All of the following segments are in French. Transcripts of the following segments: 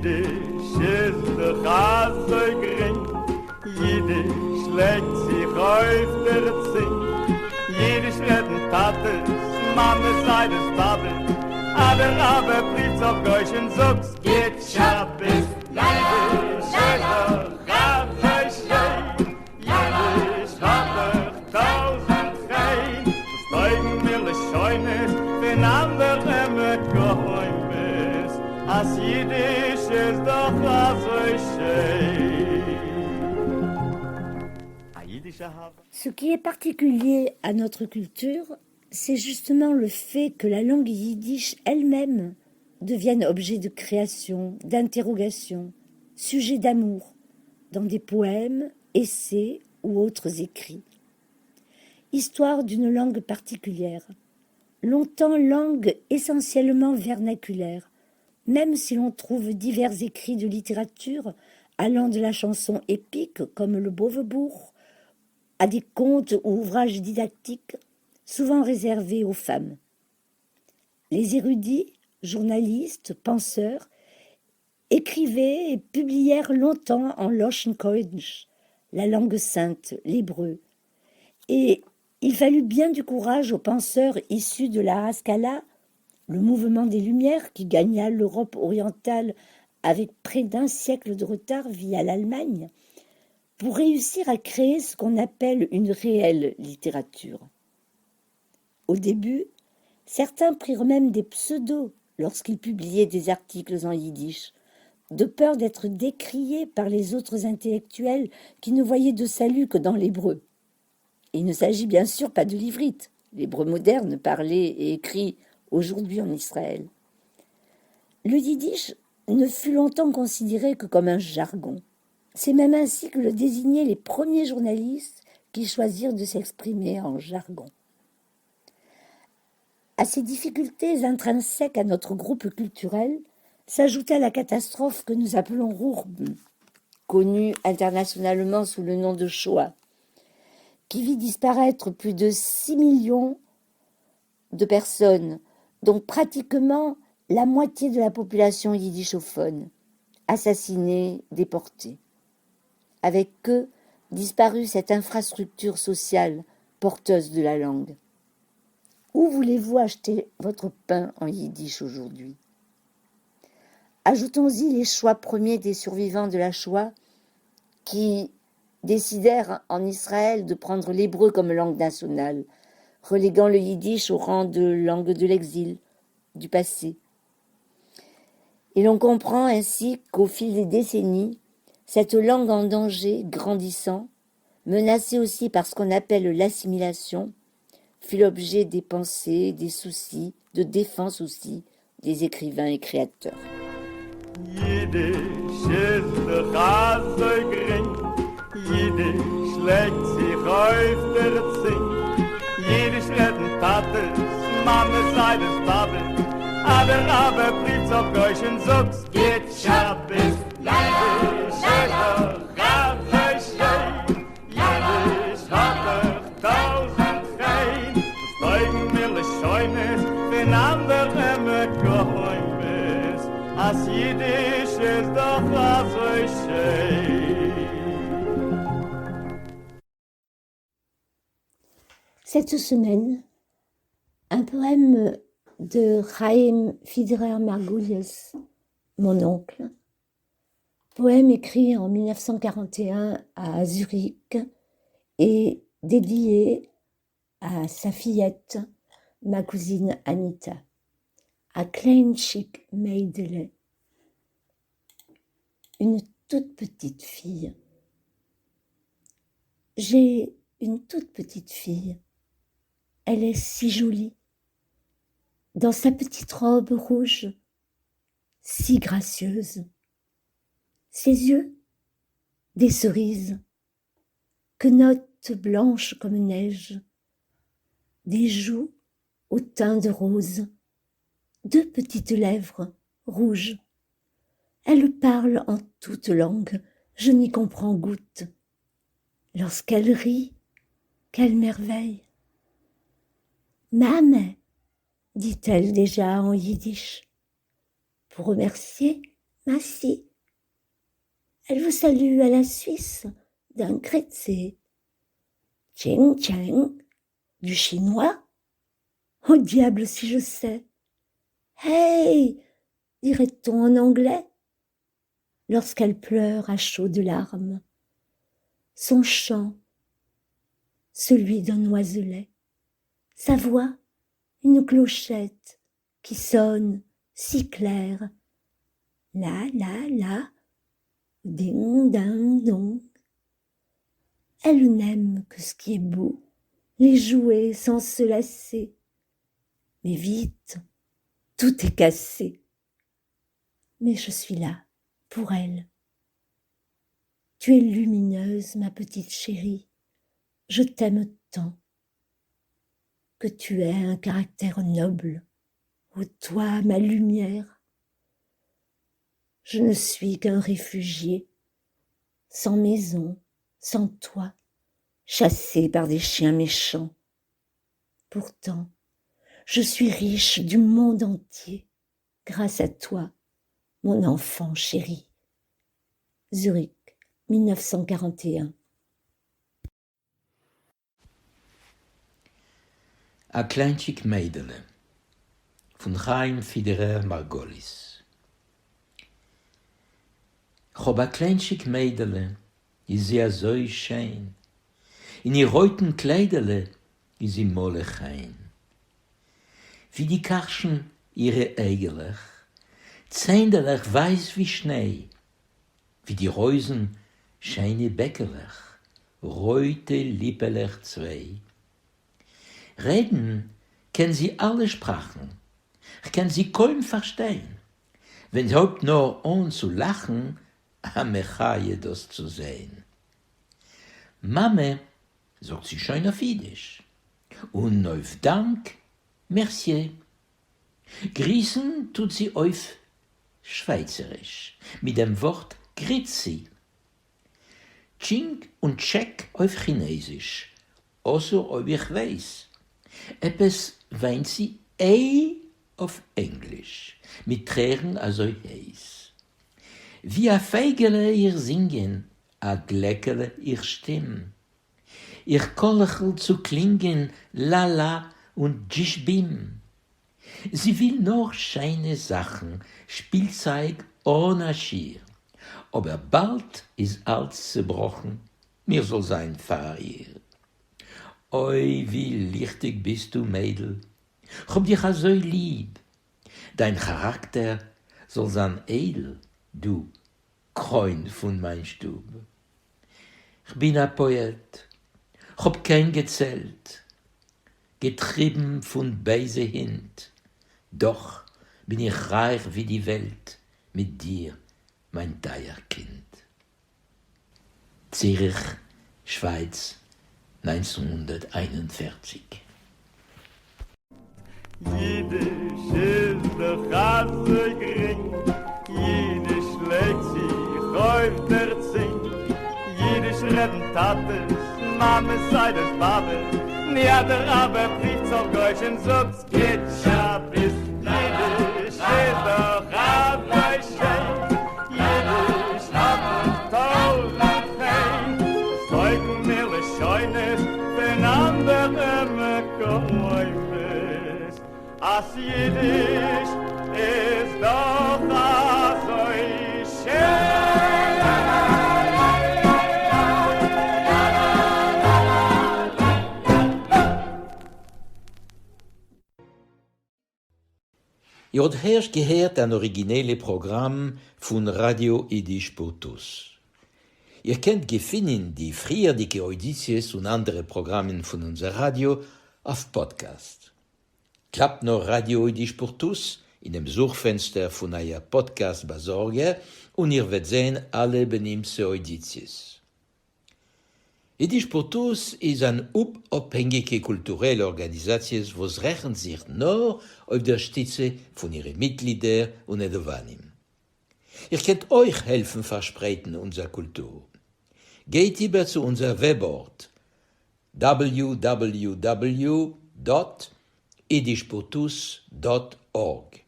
Jiddisch ist doch auch so gering. Jiddisch legt sich auf der Zing. Jiddisch retten Tates, Mama sei das Babel. Aber blieb's auf Deutsch und sagst, geht Schabbes. Jiddisch ist doch auch so schön. Jiddisch hat doch tausend Fein. Das Teugen will es scheunen, den anderen mit Geheimnis. As Jiddisch ist doch auch so schön. Ce qui est particulier à notre culture, c'est justement le fait que la langue yiddish elle-même devienne objet de création, d'interrogation, sujet d'amour, dans des poèmes, essais ou autres écrits. Histoire d'une langue particulière, longtemps langue essentiellement vernaculaire, même si l'on trouve divers écrits de littérature allant de la chanson épique comme le Boverbuch à des contes ou ouvrages didactiques souvent réservés aux femmes. Les érudits, journalistes, penseurs écrivaient et publièrent longtemps en Loshenkoidisch, la langue sainte, l'hébreu. Et il fallut bien du courage aux penseurs issus de la Haskalah, le mouvement des Lumières qui gagna l'Europe orientale avec près d'un siècle de retard via l'Allemagne, pour réussir à créer ce qu'on appelle une réelle littérature. Au début, certains prirent même des pseudos lorsqu'ils publiaient des articles en yiddish, de peur d'être décriés par les autres intellectuels qui ne voyaient de salut que dans l'hébreu. Il ne s'agit bien sûr pas de l'ivrite, l'hébreu moderne parlé et écrit aujourd'hui en Israël. Le yiddish ne fut longtemps considéré que comme un jargon. C'est même ainsi que le désignaient les premiers journalistes qui choisirent de s'exprimer en jargon. À ces difficultés intrinsèques à notre groupe culturel s'ajouta la catastrophe que nous appelons Ruhrben, connue internationalement sous le nom de Shoah, qui vit disparaître plus de 6 millions de personnes, dont pratiquement la moitié de la population yiddishophone, assassinée, déportée. Avec eux, disparut cette infrastructure sociale porteuse de la langue. Où voulez-vous acheter votre pain en yiddish aujourd'hui? Ajoutons-y les choix premiers des survivants de la Shoah qui décidèrent en Israël de prendre l'hébreu comme langue nationale, reléguant le yiddish au rang de langue de l'exil, du passé. Et l'on comprend ainsi qu'au fil des décennies, cette langue en danger, grandissant, menacée aussi par ce qu'on appelle l'assimilation, fut l'objet des pensées, des soucis, de défense aussi, des écrivains et créateurs. Jiddisch ist doch auch so gering. Jiddisch legt sich auf der Zing. Jiddisch retten Tates, Mama sei das Babel. Aber blieb's auf Deutsch und sagst, geht Schabbes. Jiddisch ist doch auch so schön. Jiddisch hat doch tausend Fein. Das Teugen will es scheunen, den anderen mit Geheimnis. As Jiddisch ist doch auch so schön. Cette semaine, un poème de Chaim Fiedler Margulies, mon oncle, poème écrit en 1941 à Zurich et dédié à sa fillette, ma cousine Anita, à Klein Schick Meidele, une toute petite fille. J'ai une toute petite fille. Elle est si jolie, dans sa petite robe rouge, si gracieuse. Ses yeux, des cerises, quenottes blanches comme neige, des joues au teint de rose, deux petites lèvres rouges. Elle parle en toute langue, je n'y comprends goutte. Lorsqu'elle rit, quelle merveille! Mame, dit-elle déjà en yiddish. Pour remercier Merci. Elle vous salue à la Suisse d'un Gretsé. Ching Cheng, du chinois? Au diable si je sais. Hey, dirait-on en anglais, lorsqu'elle pleure à chaudes larmes. Son chant, celui d'un oiselet. Sa voix, une clochette qui sonne si claire. La, la, la, ding, ding, dong. Elle n'aime que ce qui est beau, les jouer sans se lasser. Mais vite, tout est cassé. Mais je suis là, pour elle. Tu es lumineuse, ma petite chérie. Je t'aime tant. Que tu aies un caractère noble. Ô toi, ma lumière. Je ne suis qu'un réfugié, sans maison, sans toit, chassé par des chiens méchants. Pourtant, je suis riche du monde entier, grâce à toi, mon enfant chéri. Zurich, 1941. A Kleinschik Meidele von Chaim Fiderer Margolis. Chob a Kleinschik Meidele is sie a so schön. In ihr reuten Kleidele is sie mollechein. Wie die Karschen ihre Eigelech, Zändelech weiß wie Schnee, wie die Reusen scheine Bäckelech, reute Lippelech zwei. Reden können sie alle Sprachen, ich kann sie kaum verstehen, wenn sie haupt nur ohne zu lachen, am Mechaie das zu sehen. Mame, sagt sie schön auf Jiddisch, und auf Dank, merci. Grießen tut sie auf Schweizerisch, mit dem Wort Grüezi. Ching und Check auf Chinesisch, also ob ich weiß. Etwas weint sie auf Englisch, mit Tränen also heiß. Wie a Feigele ihr singen, a Gleckele ihr Stimm. Ihr Kollechel zu klingen, la la und Jishbim. Sie will noch scheine Sachen, Spielzeug ohne Schier. Aber bald ist alles zerbrochen, mir soll sein Pfarrer ihr. Oi, wie lichtig bist du, Mädel. Ich hab dich so lieb. Dein Charakter soll sein edel, du Kräun von mein Stub. Ich bin ein Poet, ich hab kein gezählt, getrieben von beise Hint. Doch bin ich reich wie die Welt mit dir, mein teuer Kind. Zürich, Schweiz, 1941. Jiddisch ist doch so gering, Jiddisch legt sich auf der Zink. Jiddisch redden Tates, Mame sei des Babes, ja der Rabbe fliegt auf Deutsch und sagt, Ketchup ist Jiddisch ist doch so schön. Jiddisch hat uns tausend Fein, Zeug und Mille Scheunes, den anderen Käufes. As Jiddisch ist doch so schön. Ihr habt erst gehört ein originelles Programm von Radio Yiddish Purtus. Ihr könnt gefunden die früheren Auditions und andere Programme von unser Radio auf Podcast. Klappt noch Radio Yiddish Purtus in dem Suchfenster von euer Podcast-Besorger und ihr werdet sehen alle benimmte Auditions. Yiddish Purtus ist eine unabhängige kulturelle Organisation, die rechnet sich nur auf der Stütze von ihren Mitgliedern und Edowanim. Ihr könnt euch helfen verspreiten unserer Kultur. Geht über zu unser Webort www.yiddishpurtus.org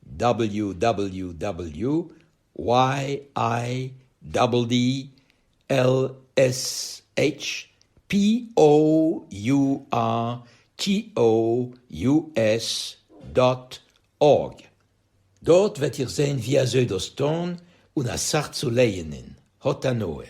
www.yidlshportus.org. Dort wird ihr sehen, wie ihr das tun und a Sach zu lernen. Hot anoe.